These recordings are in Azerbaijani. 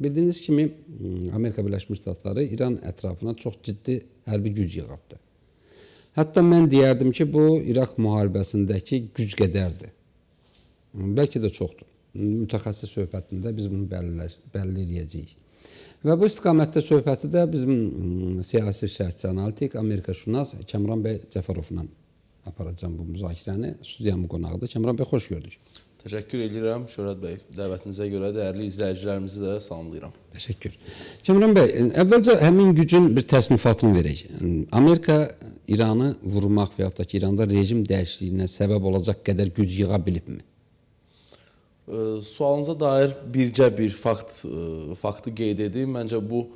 Bildiğiniz kimi Amerika Birleşmiş Ştatları İran ətrafına çox ciddi hərbi güc yığıbdı. Hətta mən deyərdim ki, bu İraq müharibəsindəki güc qədərdir. Bəlkə də çoxdur. Mütəxəssis söhbətində biz bunu bəlli eləyəcəyik. Və bu istiqamətdə söhbəti də bizim siyasi şərhçi analitik, Amerikaşünas Kəmran bəy Cəfərovla aparacağım bu müzakirəni. Studiyamın qonağıdır. Kəmran bəy, xoş gördük. Təşəkkür edirəm Şöhrət bəy. Dəvətinizə görə dəyərli izləyicilərimizi də salamlayıram. Təşəkkür. Kəmran bəy, əvvəlcə həmin gücün bir təsnifatını verək. Amerika İranı vurmaq və yaxud da ki, İranda rejim dəyişikliyinə səbəb olacaq qədər güc yığa bilibmi? Sualınıza dair bircə bir faktı qeyd edim. Məncə bu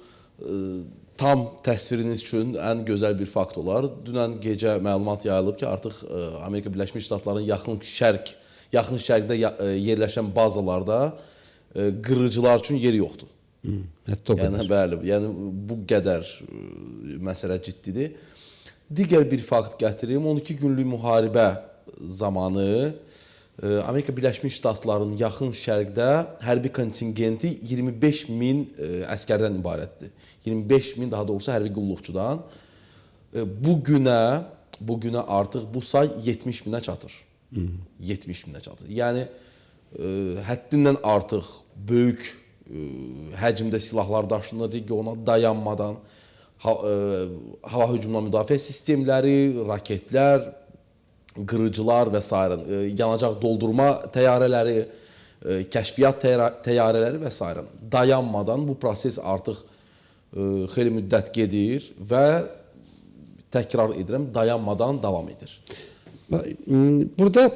tam təsviriniz üçün ən gözəl bir fakt olar. Dünən gecə məlumat yayılıb ki, artıq Amerika Birləşmiş Ştatlarının yaxın şərqdə yerləşən bazalarda qırıcılar üçün yeri yoxdur. Hətta bəli, yəni bu qədər məsələ ciddidir. Digər bir fakt gətirim. 12 günlük müharibə zamanı Amerika Birləşmiş Ştatlarının yaxın şərqdə hərbi kontingenti 25 min əskərdən ibarətdir. 25 min daha doğrusu hərbi qulluqçudan. Bu günə artıq bu say 70 minə çatır. 70 minə çatır. Yəni həddindən artıq böyük həcmdə silahlar daşınır regiona dayanmadan. Hava hücumundan müdafiə sistemləri, raketlər, qırıcılar və s. yanacaq doldurma təyyarələri, kəşfiyyat təyyarələri və s. dayanmadan bu proses artıq xeyli müddət gedir və təkrar edirəm, dayanmadan davam edir. Burada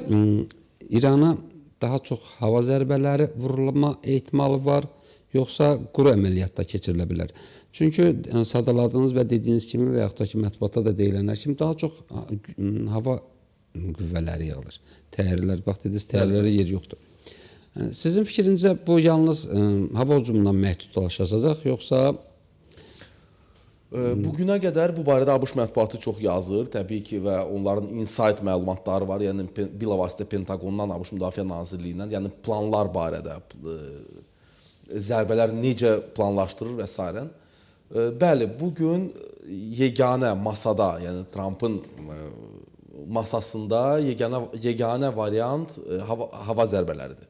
İrana daha çox hava zərbələri vurulma ehtimalı var, yoxsa quru əməliyyatda keçirilə bilər? Çünki sadaladığınız və dediyiniz kimi və yaxud da ki, mətbuatda da deyilənlər kimi daha çox hava qüvvələri yığılır. Təyyarələr, bax dediniz, təyyarələrə yer yoxdur. Sizin fikrincə bu yalnız hava hücumundan məhdudlaşacaq, yoxsa? Bugünə qədər bu barədə ABŞ mətbuatı çox yazır, təbii ki, və onların insight məlumatları var, yəni bilavasitə Pentaqondan, ABŞ Müdafiə Nazirliyindən, yəni planlar barədə, zərbələr necə planlaşdırır və s. Bəli, bugün yeganə masada, yəni Trumpın masasında yeganə variant hava zərbələridir.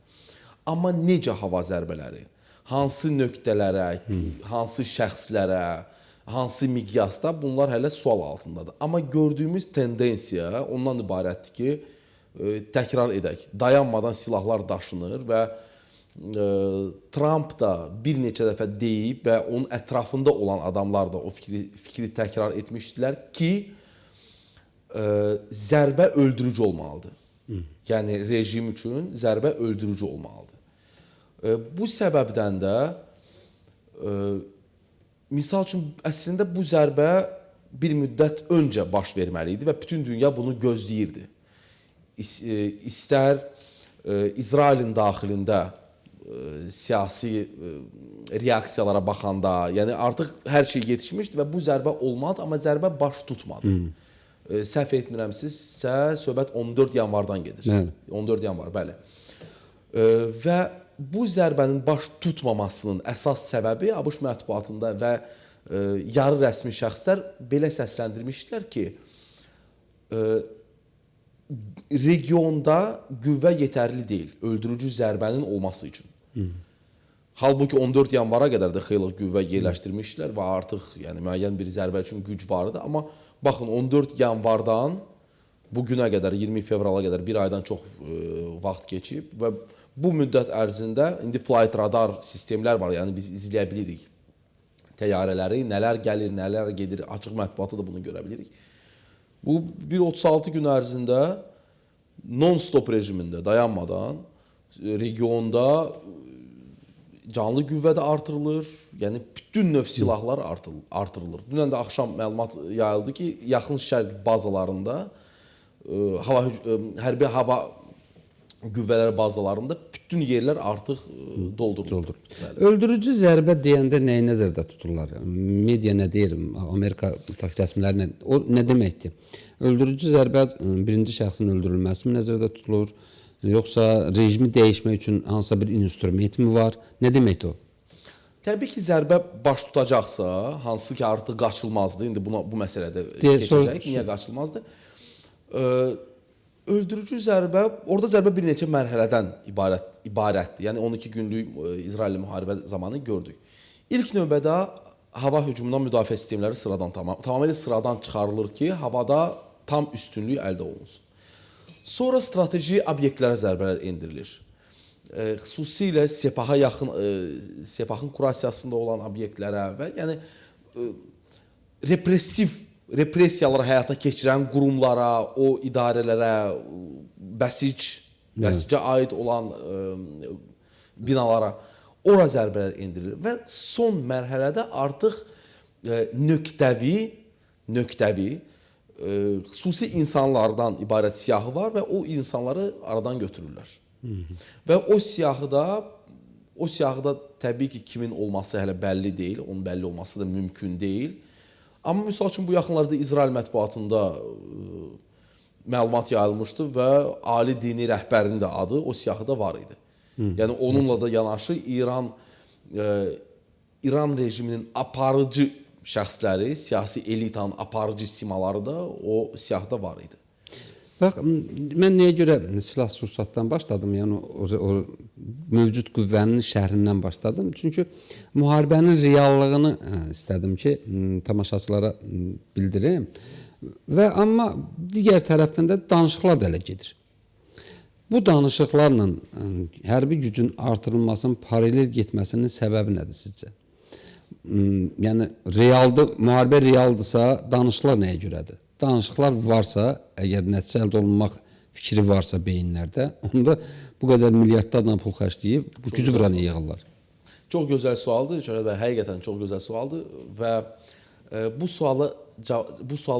Amma necə hava zərbələri? Hansı nöqtələrə, hansı şəxslərə, hansı miqyasda, bunlar hələ sual altındadır. Amma gördüyümüz tendensiya ondan ibarətdir ki, təkrar edək, dayanmadan silahlar daşınır və Trump da bir neçə dəfə deyib və onun ətrafında olan adamlar da o fikri təkrar etmişdilər ki, zərbə öldürücü olmalıdır. Yəni rejim üçün zərbə öldürücü olmalıdır. Bu səbəbdən də misal üçün əslində bu zərbə bir müddət öncə baş verməli idi və bütün dünya bunu gözləyirdi. İstər İsrailin daxilində siyasi reaksiyalara baxanda, yəni artıq hər şey yetişmişdi və bu zərbə olmadı, amma zərbə baş tutmadı. Səhv etmirəmsinizsə, söhbət 14 yanvardan gedir. 14 yanvar, bəli. Və bu zərbənin baş tutmamasının əsas səbəbi ABŞ mətbuatında və yarı rəsmi şəxslər belə səsləndirmişdilər ki, regionda qüvvə yetərli deyil, öldürücü zərbənin olması üçün. Halbuki 14 yanvara qədər də xeyli qüvvə yerləşdirmişdilər və artıq yəni müəyyən bir zərbə üçün güc var idi. Amma baxın, 14 yanvardan bu günə qədər, 20 fevrala qədər bir aydan çox vaxt keçib və bu müddət ərzində indi flight radar sistemlər var, yəni biz izləyə bilirik təyyarələri, nələr gəlir, nələr gedir, açıq mətbuatı da bunu görə bilirik. Bu bir 36 gün ərzində non-stop rejimində dayanmadan regionda canlı qüvvə də artırılır, yəni bütün növ silahlar artırılır. Dünən də axşam məlumat yayıldı ki, yaxın şərq bazalarında, hərbi hava qüvvələri bazalarında bütün yerlər artıq doldurulur. Öldürücü zərbə deyəndə nəyi nəzərdə tuturlar? Media nə deyir, Amerika rəsmiləri nə? O nə deməkdir? Öldürücü zərbə birinci şəxsin öldürülməsi mi nəzərdə tutulur? Yoxsa rejimi dəyişmək üçün hansısa bir instrument mi var? Nə deməkdir o? Təbii ki, zərbə baş tutacaqsa, hansı ki artıq qaçılmazdı. İndi bu məsələdə keçəcək. Niyə qaçılmazdı? Öldürücü zərbə, orada zərbə bir neçə mərhələdən ibarətdir. Yəni 12 günlük İsraillə müharibə zamanı gördük. İlk növbədə hava hücumundan müdafiə sistemləri tamamilə sıradan çıxarılır ki, havada tam üstünlük əldə olunsun. Sonra strateji obyektlərə zərbələr endirilir. Xüsusilə Sepahın kurasiyasında olan obyektlərə və yəni repressiyaları həyata keçirən qurumlara, o idarələrə, bəsicə aid olan binalara ora zərbələr endirilir və son mərhələdə artıq nöqtəvi xüsusi insanlardan ibarət siyahı var və o insanları aradan götürürlər. Və o siyahıda təbii ki, kimin olması hələ bəlli deyil, onun bəlli olması da mümkün deyil. Amma misal üçün bu yaxınlarda İsrail mətbuatında məlumat yayılmışdı və ali dini rəhbərinin də adı o siyahıda var idi. Yəni onunla da yanaşı İran rejiminin aparıcı şəxsləri, siyasi elitanın aparıcı simaları da o siyahıda var idi. Bax, mən nəyə görə silah-sursatdan başladım, yəni o mövcud qüvvənin şərhindən başladım. Çünki müharibənin reallığını istədim ki, tamaşaçılara bildirim. Amma digər tərəfdən də danışıqlar da elə gedir. Bu danışıqlarla hərbi gücün artırılmasının paralel getməsinin səbəbi nədir sizcə? Yəni, müharibə realdırsa, danışıqlar nəyə görədir? Danışıqlar varsa, əgər nəticə əldə olunmaq fikri varsa beyinlərdə, onda bu qədər milyardlarla pul xərcləyib bu gücü bura niyə yığırlar? Çox gözəl sualdır, Şərəf bəy, həqiqətən çox gözəl sualdır və bu sualı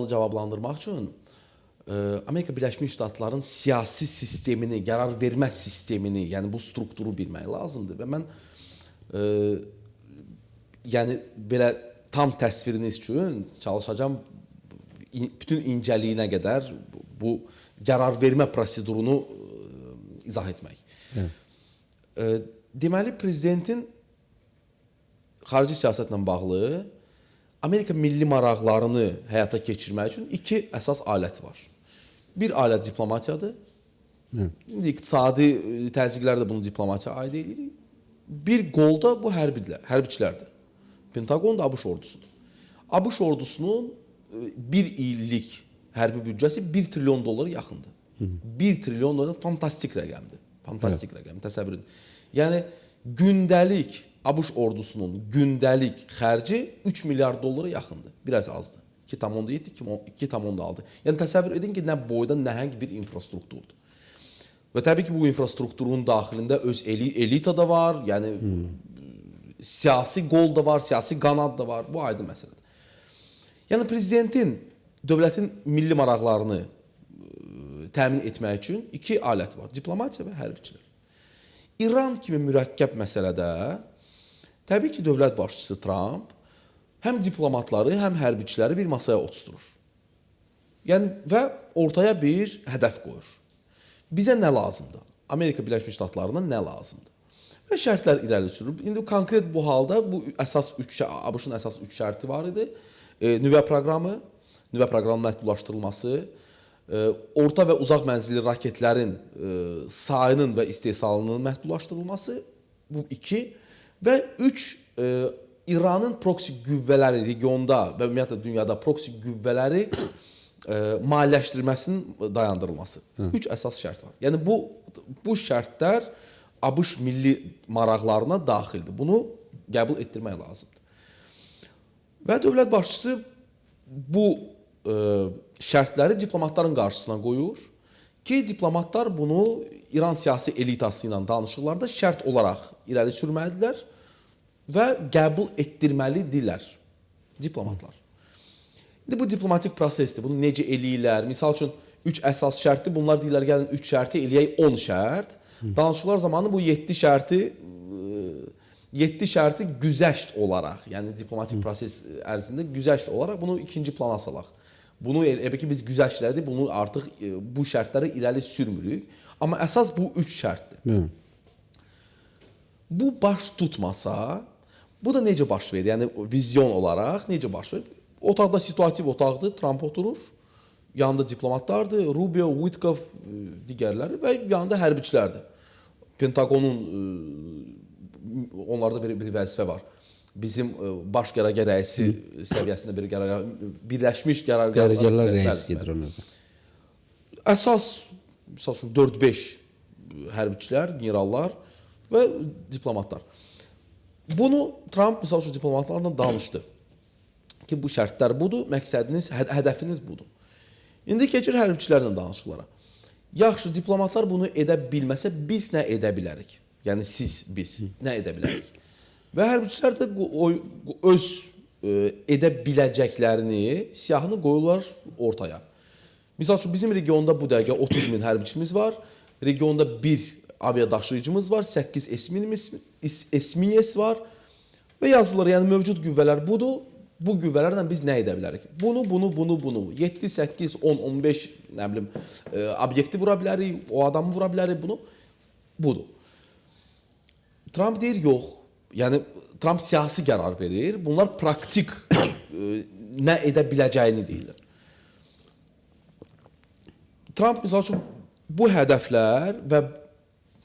cavablandırmaq üçün Amerika Birləşmiş Ştatlarının siyasi sistemini, qərar vermə sistemini, yəni bu strukturu bilmək lazımdır və mən yəni belə tam təsviriniz üçün çalışacağam bütün incəliyinə qədər bu qərar vermə prosedurunu izah etmək. Deməli, prezidentin xarici siyasətlə bağlı Amerika milli maraqlarını həyata keçirmək üçün iki əsas alət var. Bir alət diplomatiyadır. İndi iqtisadi təzyiqlər də bunu diplomatiyaya aid edilir. Bir qol da bu hərbiçilərdir. Pentagon da ABŞ ordusudur. ABŞ ordusunun bir illik hərbi büdcəsi 1 trilyon dollara yaxındır. 1 trilyon dollar fantastik rəqəmdir. Fantastik rəqəm, təsəvvür edin. Yəni, gündəlik ABŞ ordusunun gündəlik xərci 3 milyard dollara yaxındır. Biraz azdır. 2,7, 2,6. Yəni, təsəvvür edin ki, nə boyda nəhəng bir infrastrukturdur. Və təbii ki, bu infrastrukturun daxilində öz elita da var, yəni siyasi qol da var, siyasi qanad da var. Bu aydın məsələdir. Yəni, prezidentin, dövlətin milli maraqlarını təmin etmək üçün iki alət var. Diplomatiya və hərbiçilər. İran kimi mürəkkəb məsələdə təbii ki, dövlət başçısı Trump həm diplomatları, həm hərbiçiləri bir masaya oturtur. Yəni, və ortaya bir hədəf qoyur. Bizə nə lazımdır? Amerika Birləşmiş Ştatlarına nə lazımdır? Və şərtlər irəli sürür. İndi konkret bu halda bu ABŞ-ın əsas 3 şərti var idi. Nüvə proqramının məhdudlaşdırılması, orta və uzaq mənzilli raketlərin sayının və istehsalının məhdudlaşdırılması, bu 2 və 3 İranın proksi qüvvələri regionda və ümumiyyətlə dünyada proksi qüvvələri maliyyələşdirməsinin dayandırılması. 3 əsas şərt var. Yəni bu şərtlər ABŞ milli maraqlarına daxildir. Bunu qəbul etdirmək lazımdır. Və dövlət başçısı bu şərtləri diplomatların qarşısına qoyur ki, diplomatlar bunu İran siyasi elitası ilə danışıqlarda şərt olaraq irəli sürməlidirlər və qəbul etdirməlidirlər diplomatlar. İndi bu diplomatik prosesdir. Bunu necə eləyirlər? Misal üçün 3 əsas şərtdir. Bunlar deyirlər, gəlin 3 şərti eləyək 10 şərt. Danışıqlar zamanı bu 7 şərti güzəşt olaraq, yəni diplomatik proses ərzində güzəşt olaraq bunu ikinci plana salaq. Bunu ki biz güzəştlədik, bunu artıq bu şərtləri irəli sürmürük. Amma əsas bu 3 şərtdir. Bu baş tutmasa, Bu da necə baş verir? Yəni vizyon olaraq necə baş verir? Otaqda situativ otaqdır, Trump oturur. Yanında diplomatlardır, Rubio, Witkoff, digərləri və yanında hərbiçilərdir. Pentagonun onlarda bir vəzifə var. Bizim baş qərargah rəisi səviyyəsində bir qərargah, Birləşmiş Qərargahlar rəisi gedir onlarda. Əsas məsəl üçün 4-5 hərbiçilər, generallar və diplomatlar. Bunu Trump məsəl üçün diplomatlarla danışdı ki, bu şərtlər budur, məqsədiniz, hədəfiniz budur. İndi keçir hərbiçilərlə danışıqlara. Yaxşı, diplomatlar bunu edə bilməsə biz nə edə bilərik? Yəni biz nə edə bilərik? Və hərbiçilər də öz edə biləcəklərini, siyahını qoyurlar ortaya. Misal üçün bizim regionda bu dəqiqə 30 min hərbiçimiz var. Regionda bir aviadaşıyıcımız var, 8 Esmines var və yazılır. Yəni mövcud qüvvələr budur. Bu qüvvələrlə biz nə edə bilərik? Bunu, 7, 8, 10, 15 nə bilim obyekti vura bilərik, o adamı vura bilərik, bunu. Budur. Trump deyir, yox. Yəni Trump siyasi qərar verir. Bunlar praktik nə edə biləcəyini deyirlər. Trump misal üçün bu hədəflər və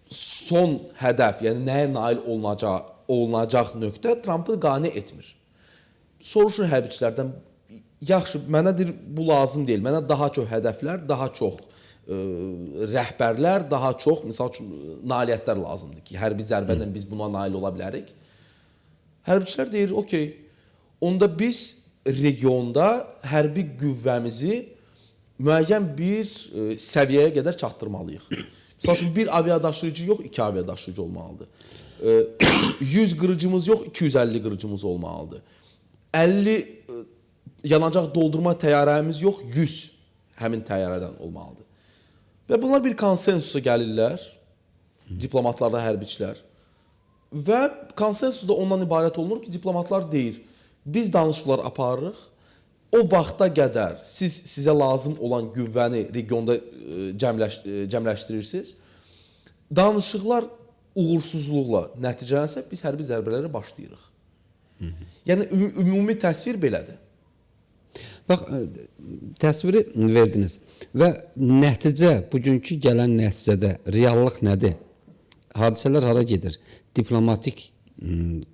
son hədəf, yəni nəyə nail olunacaq nöqtə Trumpı qane etmir. Soruşur hərbiçilərdən, yaxşı, mənə deyir, bu lazım deyil. Mənə daha çox hədəflər, daha çox rəhbərlər, daha çox, misal üçün, nailiyyətlər lazımdır ki, hərbi zərbədən biz buna nail ola bilərik. Hərbiçilər deyir, okey, onda biz regionda hərbi qüvvəmizi müəyyən bir səviyyəyə qədər çatdırmalıyıq. Misal üçün, bir aviadaşıyıcı yox, 2 aviadaşıyıcı olmalıdır. 100 qırıcımız yox, 250 qırıcımız olmalıdır. 50 yanacaq doldurma təyyarəmiz yox, 100 həmin təyyarədən olmalıdır. Və bunlar bir konsensusa gəlirlər, diplomatlar da, hərbiçilər. Və konsensus da ondan ibarət olunur ki, diplomatlar deyir, biz danışıqlar aparırıq, o vaxta qədər sizə lazım olan qüvvəni regionda cəmləşdirirsiniz. Danışıqlar uğursuzluqla nəticələnsə, biz hərbi zərbələrə başlayırıq. Yəni, ümumi təsvir belədir. Bax, təsviri verdiniz və nəticə, bugünkü gələn nəticədə reallıq nədir? Hadisələr hara gedir? Diplomatik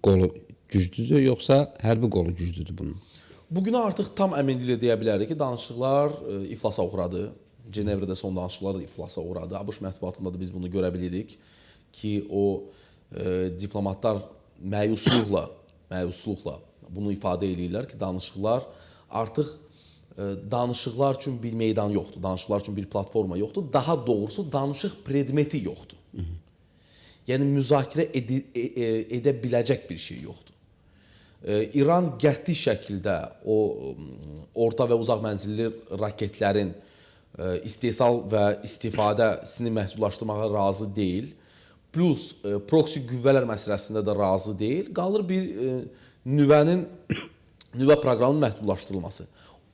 qolu güclüdür, yoxsa hərbi qolu güclüdür bunun? Bugünə artıq tam əminliklə deyə bilərik ki, danışıqlar iflasa uğradı. Cenevrədə son danışıqlar da iflasa uğradı. ABŞ mətbuatında da biz bunu görə bilirik ki, o diplomatlar məyusluqla bunu ifadə edirlər ki, danışıqlar artıq danışıqlar üçün bir meydan yoxdur, danışıqlar üçün bir platforma yoxdur, daha doğrusu danışıq predmeti yoxdur. Yəni müzakirə edə biləcək bir şey yoxdur. İran qəti şəkildə o orta və uzaq mənzilli raketlərin istehsal və istifadəsini məhdudlaşdırmağa razı deyil. Plus proksi qüvvələr məsələsində də razı deyil. Qalır bir nüvə proqramının məhdudlaşdırılması.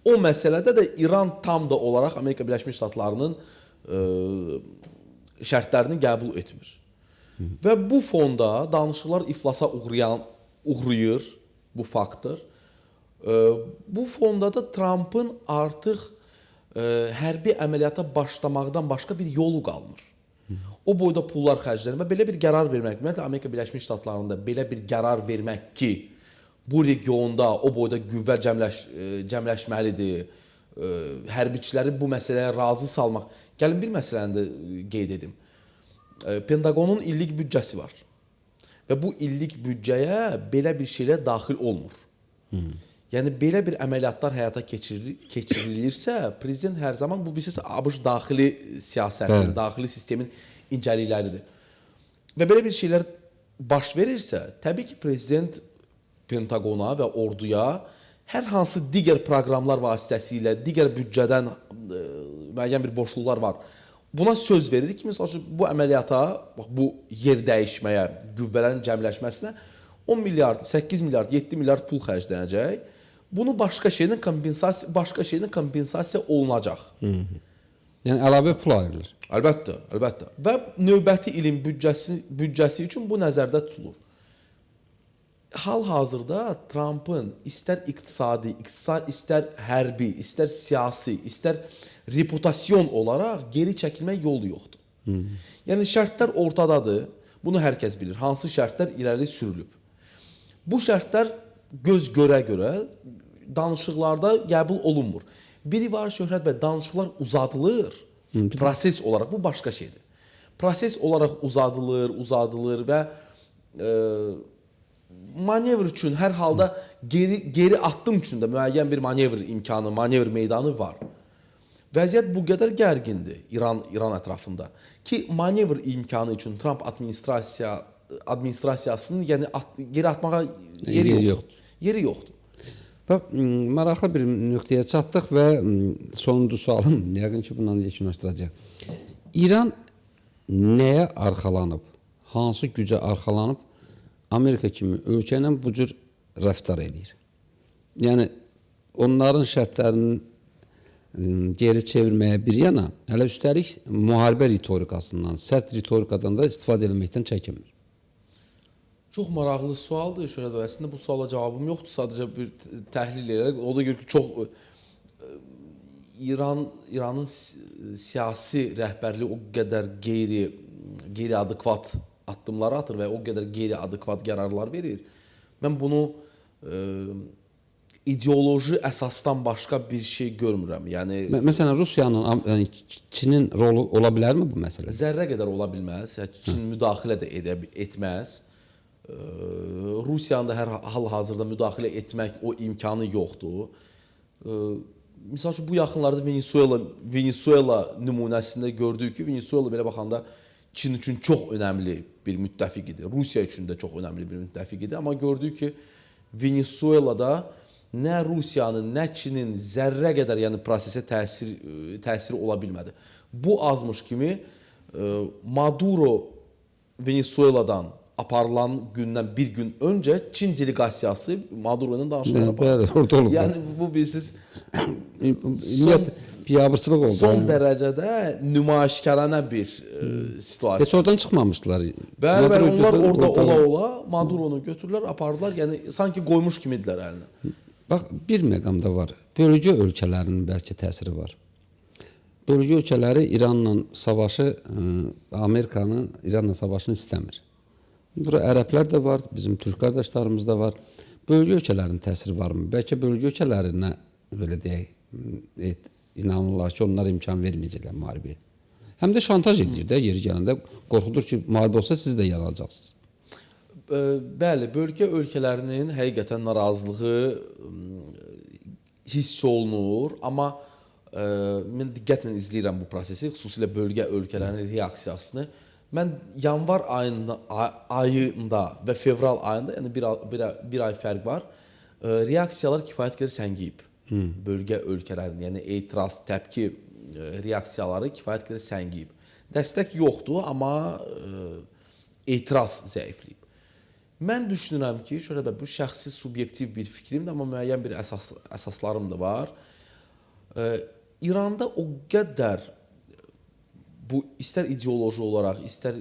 O məsələdə də İran tam da olaraq Amerika Birləşmiş Ştatlarının şərtlərini qəbul etmir. Və bu fonda danışıqlar iflasa uğrayır, bu faktdır. Bu fonda da Trumpın artıq hərbi əməliyyata başlamaqdan başqa bir yolu qalmır. O boyda pullar xərclənir və belə bir qərar vermək, ümumiyyətlə Amerika Birləşmiş Ştatlarında belə bir qərar vermək ki, bu regionda o boyda qüvvə cəmləşməlidir, hərbiçiləri bu məsələyə razı salmaq. Gəlin bir məsələni də qeyd edim. Pentagonun illik büdcəsi var və bu illik büdcəyə belə bir şeylər daxil olmur. Yəni belə bir əməliyyatlar həyata keçirilirsə, prezident hər zaman bu bilirsiniz ABŞ daxili siyasətin, daxili sistemin incəlikləridir. Və belə bir şeylər baş verirsə, təbii ki, prezident Pentagona və orduya hər hansı digər proqramlar vasitəsilə, digər büdcədən müəyyən bir boşluqlar var. Buna söz verir ki, məsələn, bu əməliyyata, bu yer dəyişməyə, qüvvələrin cəmləşməsinə 10 milyard, 8 milyard, 7 milyard pul xərclənəcək. Bunu başqa şeylə kompensasiya olunacaq. Yəni əlavə pul ayrılır. Əlbəttə. Və növbəti ilin büdcəsi üçün bu nəzərdə tutulur. hal-hazırda Trumpın istər iqtisadi, istər hərbi, istər siyasi, istər reputasyon olaraq geri çəkilmək yolu yoxdur. Yəni şərtlər ortadadır. Bunu hər kəs bilir. Hansı şərtlər irəli sürülüb. Bu şərtlər göz görə-görə danışıqlarda qəbul olunmur. Biri var Şöhrət bəy, danışıqlar uzadılır. Proses olaraq bu başqa şeydir. Proses olaraq uzadılır və manevr üçün hər halda geri addım üçün də müəyyən bir manevr imkanı, manevr meydanı var. Vəziyyət bu qədər gərgindir İran ətrafında ki, manevr imkanı üçün Trump administrasiyasının geri atmağa yeri yoxdur. Bax, maraqlı bir nöqtəyə çatdıq və sonuncu sualım, yəqin ki, bundan yekunlaşdıracaq. İran nəyə arxalanıb, hansı gücə arxalanıb Amerika kimi ölkə ilə bu cür rəftar edir? Yəni, onların şərtlərinin geri çevirməyə bir yana, hələ üstəlik müharibə ritorikasından, sərt ritorikadan da istifadə edilməkdən çəkinmir. Çox maraqlı sualdır Şöhrət bəy. Əslində bu suala cavabım yoxdur, sadəcə bir təhlil edərək. O da görə ki, çox İranın siyasi rəhbərliyi o qədər qeyri-adekvat addımlar atır və o qədər qeyri-adekvat qərarlar verir. Mən bunu ideoloji əsasdan başqa bir şey görmürəm. Yəni məsələn, Rusiyanın, Çinin rolu ola bilərmi bu məsələdə? Zərrə qədər ola bilməz. Çin müdaxilə də etməz. Rusiyanın da hər hal-hazırda müdaxilə etmək o imkanı yoxdur. Misal üçün, bu yaxınlarda Venezuela nümunəsində gördük ki, Venezuela belə baxanda Çin üçün çox önəmli bir müttəfiq idi. Rusiya üçün də çox önəmli bir müttəfiq idi. Amma gördük ki, Venezuelada nə Rusiyanın, nə Çinin zərrə qədər prosesə təsiri ola bilmədi. Bu azmış kimi Maduro Venezueladan aparılan gündən bir gün öncə Çin delegasiyası Maduro'nun danışıqlarına baxdı. Yəni bu bilirsiniz biabırçılıq oldu. Son dərəcədə nümayişkarana bir situasiya. Heç oradan çıxmamışdılar. Bəli, onlar orada ola Maduro'nu götürürlər, apardılar. Yəni sanki qoymuş kimidirlər əlinə. Bax, bir məqamda var. Bölgə ölkələrinin bəlkə təsiri var. Bölgə ölkələri İranla savaşı, Amerikanın İranla savaşını istəmir. Bura ərəblər də var, bizim türk qardaşlarımız da var. Bölgə ölkələrinin təsiri varmı? Bəlkə bölgə ölkələrinə belə deyək, inanırlar ki, onlar imkan verməyəcəklər müharibəyə. Həm də şantaj edir də, yeri gələndə qorxudur ki, müharibə olsa siz də yanacaqsınız. Bəli, bölgə ölkələrinin həqiqətən narazılığı hiss olunur, amma mən diqqətlə izləyirəm bu prosesi, xüsusilə bölgə ölkələrinin reaksiyasını. Mən yanvar ayında və fevral ayında, yəni bir ay fərq var, reaksiyalar kifayət qədər səngiyib. Bölgə ölkələrinin, yəni etiraz, təpki reaksiyaları kifayət qədər səngiyib. Dəstək yoxdur, amma etiraz zəifləyib. Mən düşünürəm ki, şöyle bu şəxsi subyektiv bir fikrimdir, amma müəyyən bir əsaslarım da var. İranda o qədər bu istər ideoloji olaraq, istər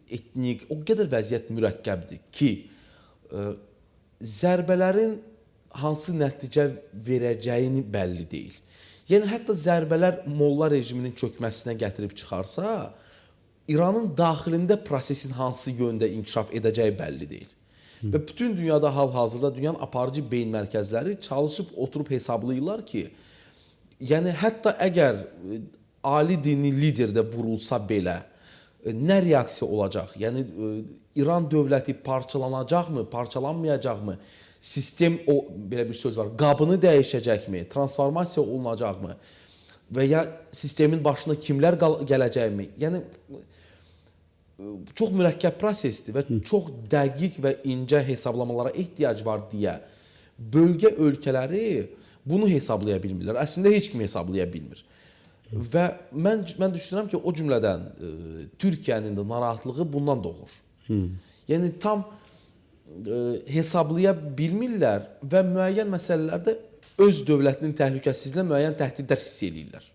etnik, o qədər vəziyyət mürəkkəbdir ki, zərbələrin hansı nəticə verəcəyini bəlli deyil. Yəni, hətta zərbələr molla rejiminin çökməsinə gətirib çıxarsa, İranın daxilində prosesin hansı yöndə inkişaf edəcəyi bəlli deyil. Və bütün dünyada hal-hazırda dünyanın aparıcı beyin mərkəzləri çalışıb oturub hesablayırlar ki, yəni hətta əgər ali dini lider də vurulsa belə nə reaksiya olacaq? Yəni İran dövləti parçalanacaqmı, parçalanmayacaqmı? Sistem, o belə bir söz var, qabını dəyişəcəkmi, transformasiya olunacaqmı? Və ya sistemin başına kimlər gələcəkmi? Yəni çox mürəkkəb prosesdir və çox dəqiq və incə hesablamalara ehtiyac var deyə bölgə ölkələri bunu hesablaya bilmirlər. Əslində heç kim hesablaya bilmir. Və mən düşünürəm ki, o cümlədən Türkiyənin də narahatlığı bundan doğur. Yəni tam hesablaya bilmirlər və müəyyən məsələlərdə öz dövlətinin təhlükəsizliyinə müəyyən təhdidlər hiss edirlər.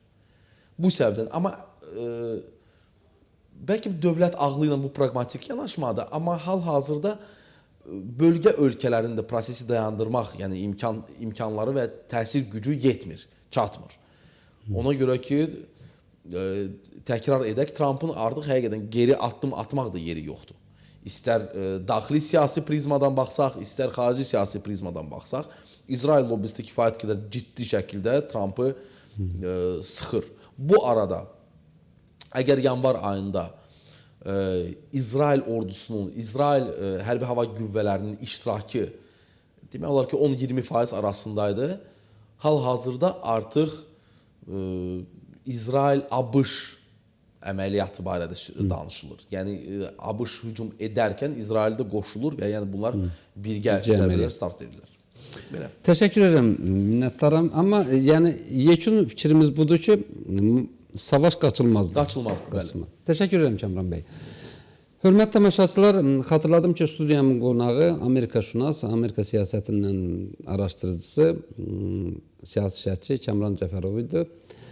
Bu səbəbdən. Amma bəlkə dövlət ağlı ilə bu praqmatik yanaşmadır, amma hal-hazırda bölgə ölkələrində prosesi dayandırmaq, yəni imkanları və təsir gücü yetmir, çatmır. Ona görə ki, təkrar edək, Trumpın artıq həqiqətən geri addım atmaq da yeri yoxdur. İstər daxili siyasi prizmadan baxsaq, istər xarici siyasi prizmadan baxsaq, İsrail lobbisti kifayət qədər ciddi şəkildə Trumpı sıxır. Bu arada, əgər yanvar ayında İsrail ordusunun, İsrail hərbi hava qüvvələrinin iştirakı demək olar ki 10-20% arasındaydı. Hal-hazırda artıq İsrail-ABŞ əməliyyatı barədə danışılır. Yəni ABŞ hücum edərkən İsrail də qoşulur və yəni bunlar birgə zərbələr start edirlər. Belə. Təşəkkür edirəm, minnətdaram. Amma yəni yekun fikrimiz budur ki, savaş qaçılmazdır. Qaçılmazdır, bəli. Təşəkkür edirəm Kamran bəy. Hörmətli tamaşaçılar, xatırladım ki, studiyamın qonağı Amerikaşünas, Amerika siyasətinin araşdırıcısı, siyasi şərhçi Kamran Cəfərov idi.